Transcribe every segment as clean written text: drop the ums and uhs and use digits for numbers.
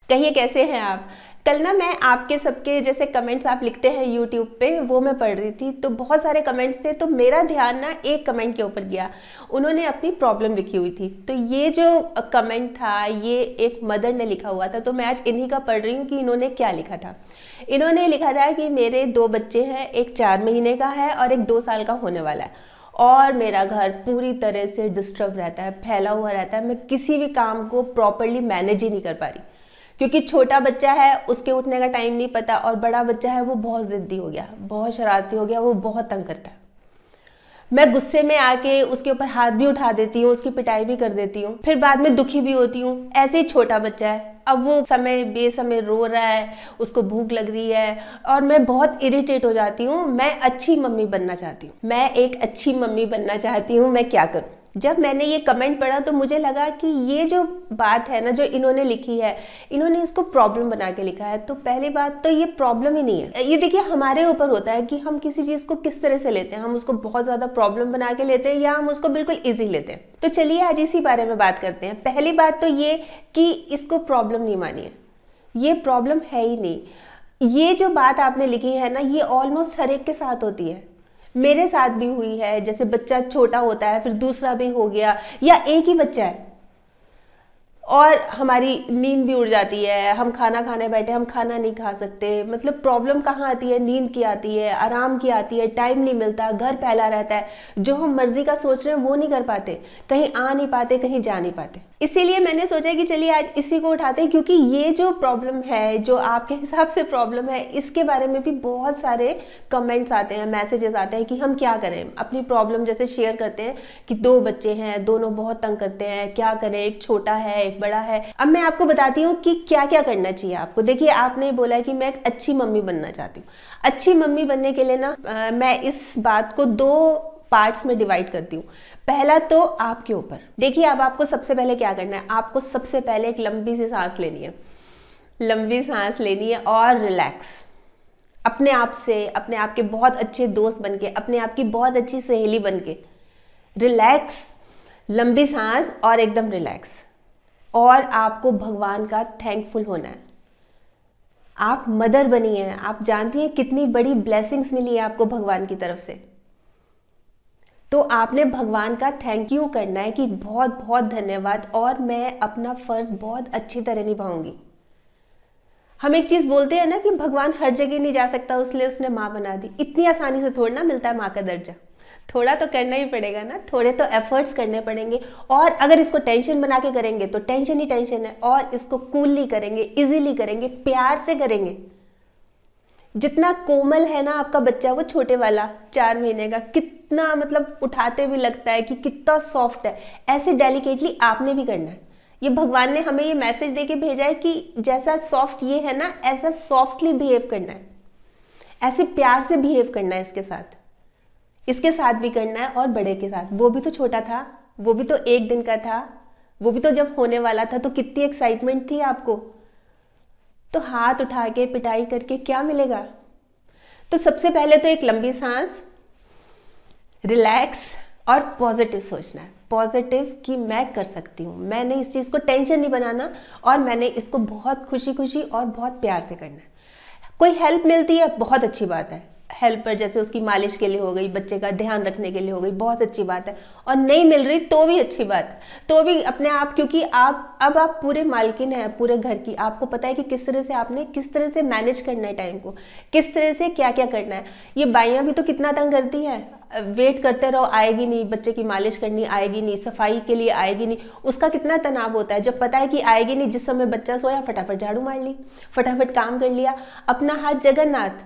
कहिए कैसे हैं आप। कल ना मैं आपके सबके जैसे कमेंट्स आप लिखते हैं यूट्यूब पे, वो मैं पढ़ रही थी तो बहुत सारे कमेंट्स थे, तो मेरा ध्यान ना एक कमेंट के ऊपर गया। उन्होंने अपनी प्रॉब्लम लिखी हुई थी, तो ये जो कमेंट था ये एक मदर ने लिखा हुआ था, तो मैं आज इन्हीं का पढ़ रही हूँ कि इन्होंने क्या लिखा था। इन्होंने लिखा था कि मेरे 2 बच्चे हैं, एक 4 महीने का है और एक 2 साल का होने वाला है, और मेरा घर पूरी तरह से डिस्टर्ब रहता है, फैला हुआ रहता है। मैं किसी भी काम को प्रॉपरली मैनेज ही नहीं कर पा रही, क्योंकि छोटा बच्चा है उसके उठने का टाइम नहीं पता, और बड़ा बच्चा है वो बहुत ज़िद्दी हो गया, बहुत शरारती हो गया, वो बहुत तंग करता है। मैं गुस्से में आके उसके ऊपर हाथ भी उठा देती हूँ, उसकी पिटाई भी कर देती हूँ, फिर बाद में दुखी भी होती हूँ। ऐसे ही छोटा बच्चा है, अब वो समय बेसमय रो रहा है, उसको भूख लग रही है और मैं बहुत इरिटेट हो जाती हूँ। मैं अच्छी मम्मी बनना चाहती हूँ, मैं एक अच्छी मम्मी बनना चाहती हूँ, मैं क्या करूँ। जब मैंने ये कमेंट पढ़ा तो मुझे लगा कि ये जो बात है ना जो इन्होंने लिखी है, इन्होंने इसको प्रॉब्लम बना के लिखा है। तो पहली बात तो ये प्रॉब्लम ही नहीं है। ये देखिए हमारे ऊपर होता है कि हम किसी चीज़ को किस तरह से लेते हैं। हम उसको बहुत ज़्यादा प्रॉब्लम बना के लेते हैं या हम उसको बिल्कुल ईजी लेते हैं। तो चलिए आज इसी बारे में बात करते हैं। पहली बात तो ये कि इसको प्रॉब्लम नहीं मानिए, ये प्रॉब्लम है ही नहीं। ये जो बात आपने लिखी है ना, ये ऑलमोस्ट हर एक के साथ होती है, मेरे साथ भी हुई है। जैसे बच्चा छोटा होता है, फिर दूसरा भी हो गया, या एक ही बच्चा है और हमारी नींद भी उड़ जाती है, हम खाना खाने बैठे हम खाना नहीं खा सकते। मतलब प्रॉब्लम कहाँ आती है? नींद की आती है, आराम की आती है, टाइम नहीं मिलता, घर फैला रहता है, जो हम मर्जी का सोच रहे हैं वो नहीं कर पाते, कहीं आ नहीं पाते, कहीं जा नहीं पाते। इसीलिए मैंने सोचा कि चलिए आज इसी को उठाते हैं, क्योंकि ये जो प्रॉब्लम है, जो आपके हिसाब से प्रॉब्लम है, इसके बारे में भी बहुत सारे कमेंट्स आते हैं, मैसेजेस आते हैं कि हम क्या करें। अपनी प्रॉब्लम जैसे शेयर करते हैं कि 2 बच्चे हैं, दोनों बहुत तंग करते हैं, क्या करें, एक छोटा है एक बड़ा है। अब मैं आपको बताती हूँ कि क्या क्या करना चाहिए आपको। देखिए आपने बोला कि मैं एक अच्छी मम्मी बनना चाहती हूँ। अच्छी मम्मी बनने के लिए ना मैं इस बात को 2 पार्ट्स में डिवाइड करती हूँ। पहला तो आपके ऊपर। देखिए अब आपको सबसे पहले क्या करना है, आपको सबसे पहले एक लंबी सी सांस लेनी है, लंबी सांस लेनी है और रिलैक्स। अपने आप से, अपने आप के बहुत अच्छे दोस्त बनके, अपने आप की बहुत अच्छी सहेली बनके रिलैक्स, लंबी सांस और एकदम रिलैक्स। और आपको भगवान का थैंकफुल होना है। आप मदर बनी हैं, आप जानती हैं कितनी बड़ी ब्लेसिंग्स मिली है आपको भगवान की तरफ से। तो आपने भगवान का थैंक यू करना है कि बहुत बहुत धन्यवाद, और मैं अपना फर्ज बहुत अच्छी तरह निभाऊंगी। हम एक चीज बोलते हैं ना कि भगवान हर जगह नहीं जा सकता, इसलिए उसने माँ बना दी। इतनी आसानी से थोड़ा ना मिलता है माँ का दर्जा, थोड़ा तो करना ही पड़ेगा ना, थोड़े तो एफर्ट्स करने पड़ेंगे। और अगर इसको टेंशन बना के करेंगे तो टेंशन ही टेंशन है, और इसको कूलली करेंगे, इजीली करेंगे, प्यार से करेंगे। जितना कोमल है ना आपका बच्चा, वो छोटे वाला 4 महीने का, कितना मतलब उठाते भी लगता है कि कितना सॉफ्ट है, ऐसे डेलिकेटली आपने भी करना है। ये भगवान ने हमें ये मैसेज देके भेजा है कि जैसा सॉफ्ट ये है ना, ऐसा सॉफ्टली बिहेव करना है, ऐसे प्यार से बिहेव करना है इसके साथ भी करना है और बड़े के साथ। वो भी तो छोटा था, वो भी तो 1 दिन का था, वो भी तो जब होने वाला था तो कितनी एक्साइटमेंट थी आपको। तो हाथ उठा के पिटाई करके क्या मिलेगा। तो सबसे पहले तो एक लंबी सांस, रिलैक्स और पॉजिटिव सोचना है। पॉजिटिव कि मैं कर सकती हूँ, मैंने इस चीज़ को टेंशन नहीं बनाना, और मैंने इसको बहुत खुशी खुशी और बहुत प्यार से करना है। कोई हेल्प मिलती है बहुत अच्छी बात है, हेल्पर जैसे उसकी मालिश के लिए हो गई, बच्चे का ध्यान रखने के लिए हो गई, बहुत अच्छी बात है। और नहीं मिल रही तो भी अच्छी बात है, तो भी अपने आप, क्योंकि अब आप पूरे मालकिन हैं पूरे घर की। आपको पता है कि किस तरह से आपने किस तरह से मैनेज करना है टाइम को, किस तरह से क्या क्या करना है। ये बाइयां भी तो कितना तंग करती हैं, वेट करते रहो, आएगी नहीं, बच्चे की मालिश करनी आएगी नहीं, सफाई के लिए आएगी नहीं, उसका कितना तनाव होता है। जब पता है कि आएगी नहीं, जिस समय बच्चा सोया फटाफट झाड़ू मार ली, फटाफट काम कर लिया, अपना हाथ जगन्नाथ।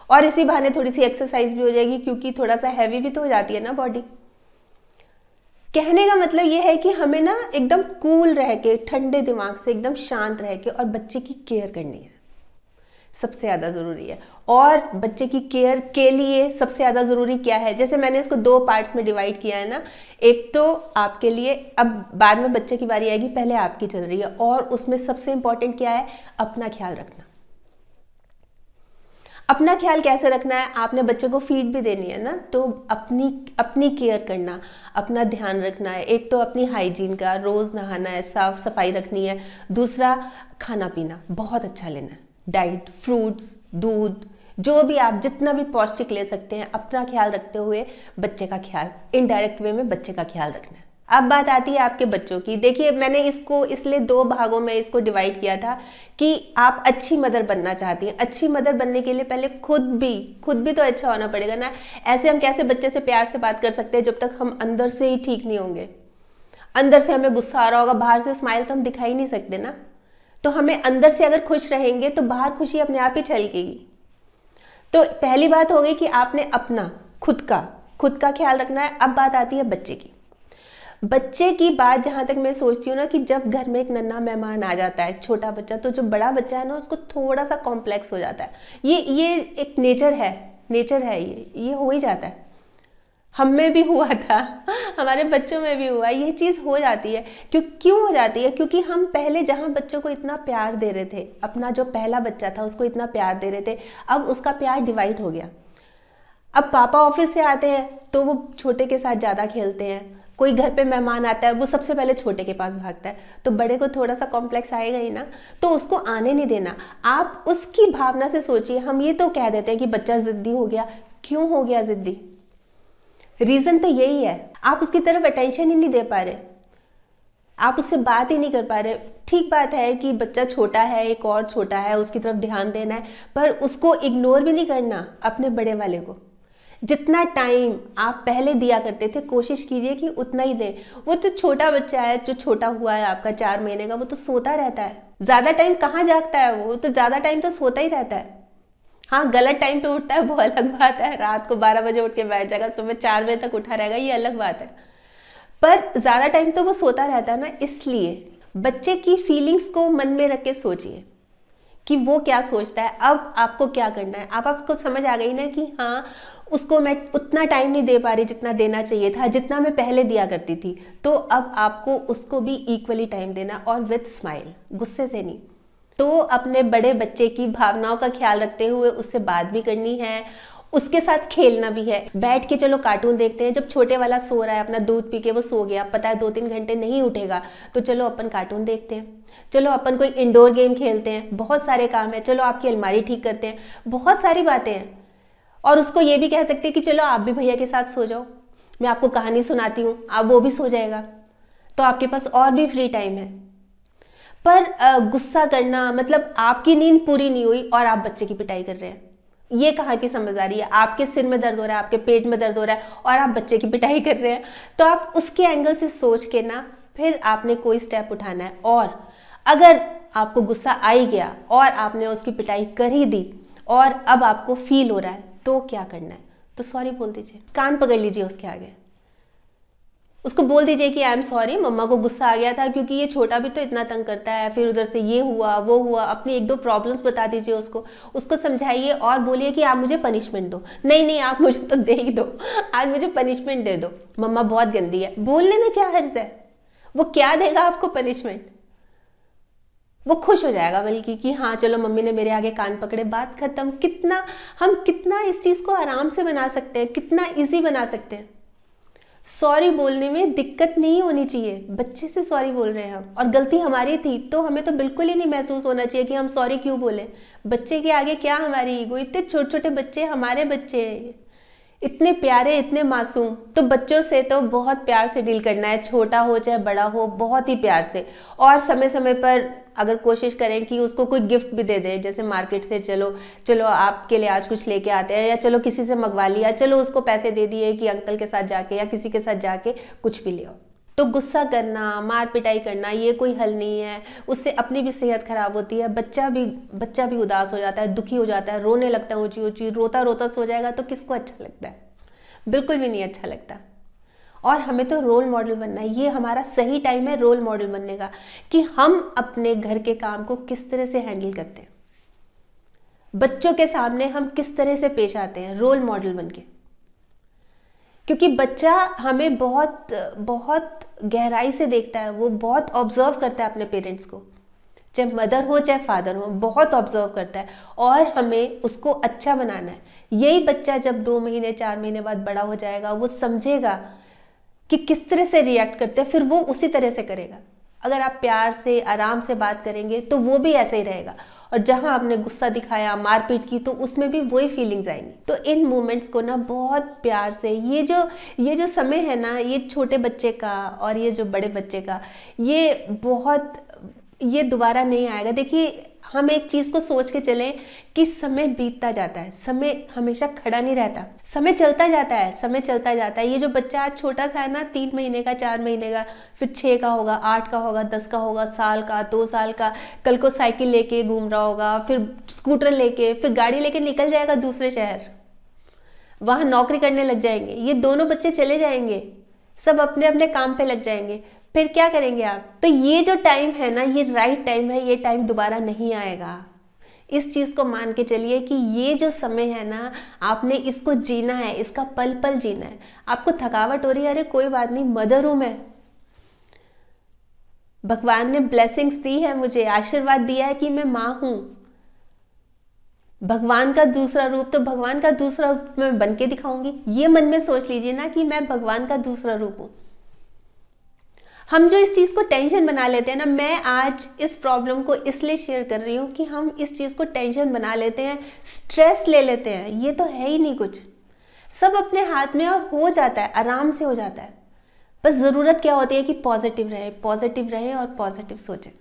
और इसी बहाने थोड़ी सी एक्सरसाइज भी हो जाएगी, क्योंकि थोड़ा सा हैवी भी तो हो जाती है ना बॉडी। कहने का मतलब ये है कि हमें ना एकदम कूल रह के, ठंडे दिमाग से, एकदम शांत रह के और बच्चे की केयर करनी है, सबसे ज़्यादा ज़रूरी है। और बच्चे की केयर के लिए सबसे ज़्यादा ज़रूरी क्या है, जैसे मैंने इसको 2 पार्ट्स में डिवाइड किया है ना। एक तो आपके लिए, अब बाद में बच्चे की बारी आएगी, पहले आपकी चल रही है, और उसमें सबसे इंपॉर्टेंट क्या है, अपना ख्याल रखना। अपना ख्याल कैसे रखना है, आपने बच्चे को फीड भी देनी है ना, तो अपनी अपनी केयर करना, अपना ध्यान रखना है। एक तो अपनी हाइजीन का, रोज़ नहाना है, साफ सफाई रखनी है। दूसरा, खाना पीना बहुत अच्छा लेना है, डाइट, फ्रूट्स, दूध, जो भी आप जितना भी पौष्टिक ले सकते हैं, अपना ख्याल रखते हुए बच्चे का ख्याल, इनडायरेक्ट वे में बच्चे का ख्याल रखना है। अब बात आती है आपके बच्चों की। देखिए, मैंने इसको इसलिए 2 भागों में इसको डिवाइड किया था कि आप अच्छी मदर बनना चाहती हैं। अच्छी मदर बनने के लिए पहले खुद भी तो अच्छा होना पड़ेगा ना। ऐसे हम कैसे बच्चे से प्यार से बात कर सकते हैं जब तक हम अंदर से ही ठीक नहीं होंगे। अंदर से हमें गुस्सा आ रहा होगा, बाहर से स्माइल तो हम दिखा ही नहीं सकते ना। तो हमें अंदर से अगर खुश रहेंगे तो बाहर खुशी अपने आप ही छलकेगी। तो पहली बात हो गई कि आपने अपना खुद का ख्याल रखना है। अब बात आती है बच्चे की बात जहाँ तक मैं सोचती हूँ ना, कि जब घर में एक नन्हा मेहमान आ जाता है, छोटा बच्चा, तो जो बड़ा बच्चा है ना, उसको थोड़ा सा कॉम्प्लेक्स हो जाता है। ये एक नेचर है, ये हो ही जाता है। हम में भी हुआ था, हमारे बच्चों में भी हुआ, ये चीज़ हो जाती है। क्यों हो जाती है? क्योंकि हम पहले जहाँ बच्चों को इतना प्यार दे रहे थे, अपना जो पहला बच्चा था उसको इतना प्यार दे रहे थे, अब उसका प्यार डिवाइड हो गया। अब पापा ऑफिस से आते हैं तो वो छोटे के साथ ज़्यादा खेलते हैं। कोई घर पे मेहमान आता है, वो सबसे पहले छोटे के पास भागता है, तो बड़े को थोड़ा सा कॉम्प्लेक्स आएगा ही ना, तो उसको आने नहीं देना। आप उसकी भावना से सोचिए। हम ये तो कह देते हैं कि बच्चा जिद्दी हो गया। क्यों हो गया जिद्दी? रीज़न तो यही है, आप उसकी तरफ अटेंशन ही नहीं दे पा रहे, आप उससे बात ही नहीं कर पा रहे। ठीक बात है कि बच्चा छोटा है, एक और छोटा है, उसकी तरफ ध्यान देना है, पर उसको इग्नोर भी नहीं करना। अपने बड़े वाले को जितना टाइम आप पहले दिया करते थे, कोशिश कीजिए कि उतना ही दें। वो तो छोटा बच्चा है, जो छोटा हुआ है आपका 4 महीने का, वो तो सोता रहता है। ज़्यादा टाइम कहाँ जागता है? वो तो ज़्यादा टाइम तो सोता ही रहता है। हाँ, गलत टाइम पे उठता है वो अलग बात है। रात को 12 बजे उठ के बैठ जाएगा, सुबह 4 बजे तक उठा रहेगा, ये अलग बात है। पर ज़्यादा टाइम तो वो सोता रहता है ना। इसलिए बच्चे की फीलिंग्स को मन में रख के सोचिए कि वो क्या सोचता है। अब आपको क्या करना है? आपको समझ आ गई ना कि हाँ, उसको मैं उतना टाइम नहीं दे पा रही जितना देना चाहिए था, जितना मैं पहले दिया करती थी। तो अब आपको उसको भी इक्वली टाइम देना, और विद स्माइल, गुस्से से नहीं। तो अपने बड़े बच्चे की भावनाओं का ख्याल रखते हुए उससे बात भी करनी है, उसके साथ खेलना भी है। बैठ के चलो कार्टून देखते हैं। जब छोटे वाला सो रहा है, अपना दूध पी के वो सो गया, पता है 2-3 घंटे नहीं उठेगा, तो चलो अपन कार्टून देखते हैं, चलो अपन कोई इंडोर गेम खेलते हैं। बहुत सारे काम है, चलो आपकी अलमारी ठीक करते हैं, बहुत सारी बातें हैं। और उसको ये भी कह सकते हैं कि चलो आप भी भैया के साथ सो जाओ, मैं आपको कहानी सुनाती हूँ, आप वो भी सो जाएगा, तो आपके पास और भी फ्री टाइम है। पर गुस्सा करना मतलब आपकी नींद पूरी नहीं हुई और आप बच्चे की पिटाई कर रहे हैं, ये कहाँ की समझदारी है? आपके सिर में दर्द हो रहा है, आपके पेट में दर्द हो रहा है, और आप बच्चे की पिटाई कर रहे हैं। तो आप उसके एंगल से सोच के ना, फिर आपने कोई स्टेप उठाना है। और अगर आपको गुस्सा आ ही गया और आपने उसकी पिटाई कर ही दी और अब आपको फील हो रहा है, तो क्या करना है? तो सॉरी बोल दीजिए, कान पकड़ लीजिए उसके आगे, उसको बोल दीजिए कि आई एम सॉरी, मम्मा को गुस्सा आ गया था क्योंकि ये छोटा भी तो इतना तंग करता है, फिर उधर से ये हुआ वो हुआ। अपनी 1-2 प्रॉब्लम्स बता दीजिए उसको समझाइए और बोलिए कि आप मुझे पनिशमेंट दो। नहीं, आप मुझे तो दे ही दो, आज मुझे पनिशमेंट दे दो, मम्मा बहुत गंदी है। बोलने में क्या हर्ज है? वो क्या देगा आपको पनिशमेंट? वो खुश हो जाएगा बल्कि कि हाँ चलो मम्मी ने मेरे आगे कान पकड़े, बात खत्म। हम कितना इस चीज़ को आराम से बना सकते हैं, कितना ईजी बना सकते हैं। सॉरी बोलने में दिक्कत नहीं होनी चाहिए। बच्चे से सॉरी बोल रहे हैं हम, और गलती हमारी थी, तो हमें तो बिल्कुल ही नहीं महसूस होना चाहिए कि हम सॉरी क्यों बोले। बच्चे के आगे क्या हमारी ईगो? इतने छोटे छोटे बच्चे, हमारे बच्चे हैं, इतने प्यारे, इतने मासूम। तो बच्चों से तो बहुत प्यार से डील करना है, छोटा हो चाहे बड़ा हो, बहुत ही प्यार से। और समय समय पर अगर कोशिश करें कि उसको कोई गिफ्ट भी दे दें, जैसे मार्केट से चलो आपके लिए आज कुछ लेके आते हैं, या चलो किसी से मंगवा लिया, चलो उसको पैसे दे दिए कि अंकल के साथ जाके या किसी के साथ जाके कुछ भी ले आओ। तो गुस्सा करना, मार पिटाई करना, ये कोई हल नहीं है। उससे अपनी भी सेहत खराब होती है, बच्चा भी उदास हो जाता है, दुखी हो जाता है, रोने लगता है, ऊंची ऊंची रोता रोता सो जाएगा। तो किसको अच्छा लगता है? बिल्कुल भी नहीं अच्छा लगता। और हमें तो रोल मॉडल बनना है, ये हमारा सही टाइम है रोल मॉडल बनने का, कि हम अपने घर के काम को किस तरह से हैंडल करते हैं, बच्चों के सामने हम किस तरह से पेश आते हैं, रोल मॉडल बनके। क्योंकि बच्चा हमें बहुत बहुत गहराई से देखता है, वो बहुत ऑब्जर्व करता है अपने पेरेंट्स को। चाहे मदर हो चाहे फादर हो, बहुत ऑब्जर्व करता है और हमें उसको अच्छा बनाना है। यही बच्चा जब 2 महीने 4 महीने बाद बड़ा हो जाएगा, वो समझेगा कि किस तरह से रिएक्ट करते हैं, फिर वो उसी तरह से करेगा। अगर आप प्यार से आराम से बात करेंगे तो वो भी ऐसे ही रहेगा, और जहां आपने गुस्सा दिखाया, मारपीट की, तो उसमें भी वही फीलिंग्स आएंगी। तो इन मोमेंट्स को ना बहुत प्यार से, ये जो समय है ना, ये छोटे बच्चे का और ये जो बड़े बच्चे का, ये दोबारा नहीं आएगा। देखिए, हम एक चीज को सोच के चलें कि समय बीतता जाता है, समय हमेशा खड़ा नहीं रहता, समय चलता जाता है, समय चलता जाता है। ये जो बच्चा आज छोटा सा है ना, 3 महीने का, 4 महीने का, फिर 6 का होगा, 8 का होगा, 10 का होगा, साल का, 2 साल का, कल को साइकिल लेके घूम रहा होगा, फिर स्कूटर लेके, फिर गाड़ी लेके निकल जाएगा दूसरे शहर, वहां नौकरी करने लग जाएंगे। ये दोनों बच्चे चले जाएंगे, सब अपने अपने काम पे लग जाएंगे। फिर क्या करेंगे आप? तो ये जो टाइम है ना, ये राइट टाइम है, ये टाइम दोबारा नहीं आएगा। इस चीज को मान के चलिए कि ये जो समय है ना, आपने इसको जीना है, इसका पल पल जीना है। आपको थकावट हो रही है, अरे कोई बात नहीं, मदर हूं मैं, भगवान ने ब्लेसिंग्स दी है, मुझे आशीर्वाद दिया है कि मैं माँ हूं। भगवान का दूसरा रूप, तो भगवान का दूसरा रूप मैं बन के दिखाऊंगी। ये मन में सोच लीजिए ना कि मैं भगवान का दूसरा रूप हूं। हम जो इस चीज को टेंशन बना लेते हैं ना, मैं आज इस प्रॉब्लम को इसलिए शेयर कर रही हूं कि हम इस चीज को टेंशन बना लेते हैं, स्ट्रेस ले लेते हैं। ये तो है ही नहीं कुछ, सब अपने हाथ में, और हो जाता है, आराम से हो जाता है। बस जरूरत क्या होती है कि पॉजिटिव रहे और पॉजिटिव सोचें।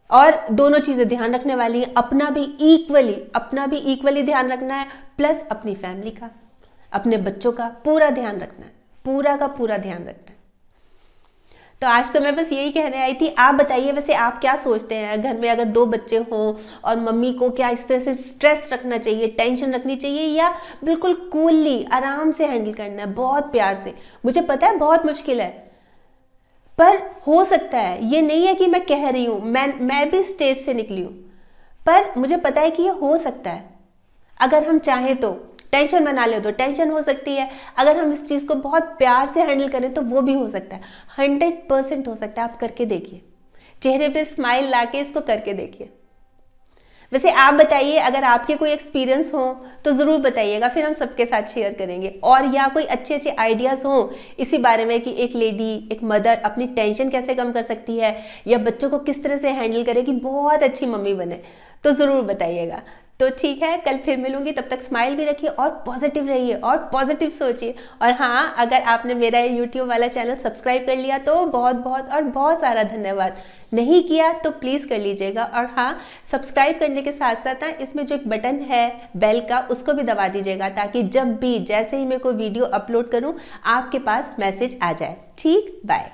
और दोनों चीजें ध्यान रखने वाली हैं, अपना भी इक्वली ध्यान रखना है, प्लस अपनी फैमिली का, अपने बच्चों का पूरा ध्यान रखना है, पूरा का पूरा ध्यान रखना है। तो आज तो मैं बस यही कहने आई थी। आप बताइए, वैसे आप क्या सोचते हैं, घर में अगर 2 बच्चे हों और मम्मी को क्या इस तरह से स्ट्रेस रखना चाहिए, टेंशन रखनी चाहिए, या बिल्कुल कूलली आराम से हैंडल करना है, बहुत प्यार से? मुझे पता है बहुत मुश्किल है, पर हो सकता है। ये नहीं है कि मैं कह रही हूं, मैं भी स्टेज से निकली हूं, पर मुझे पता है कि ये हो सकता है। अगर हम चाहें तो टेंशन बना ले तो टेंशन हो सकती है, अगर हम इस चीज को बहुत प्यार से हैंडल करें तो वो भी हो सकता है, 100% हो सकता है। आप करके देखिए, चेहरे पे स्माइल लाके इसको करके देखिए। वैसे आप बताइए, अगर आपके कोई एक्सपीरियंस हो तो जरूर बताइएगा, फिर हम सबके साथ शेयर करेंगे। और या कोई अच्छे अच्छे आइडियाज हो इसी बारे में कि एक लेडी, एक मदर अपनी टेंशन कैसे कम कर सकती है, या बच्चों को किस तरह से हैंडल करे कि बहुत अच्छी मम्मी बने, तो जरूर बताइएगा। तो ठीक है, कल फिर मिलूंगी, तब तक स्माइल भी रखिए और पॉजिटिव रहिए और पॉजिटिव सोचिए। और हाँ, अगर आपने मेरा यूट्यूब वाला चैनल सब्सक्राइब कर लिया तो बहुत बहुत और बहुत सारा धन्यवाद, नहीं किया तो प्लीज़ कर लीजिएगा। और हाँ, सब्सक्राइब करने के साथ साथ ना, इसमें जो एक बटन है बेल का, उसको भी दबा दीजिएगा, ताकि जब भी, जैसे ही मैं कोई वीडियो अपलोड करूँ, आपके पास मैसेज आ जाए। ठीक, बाय।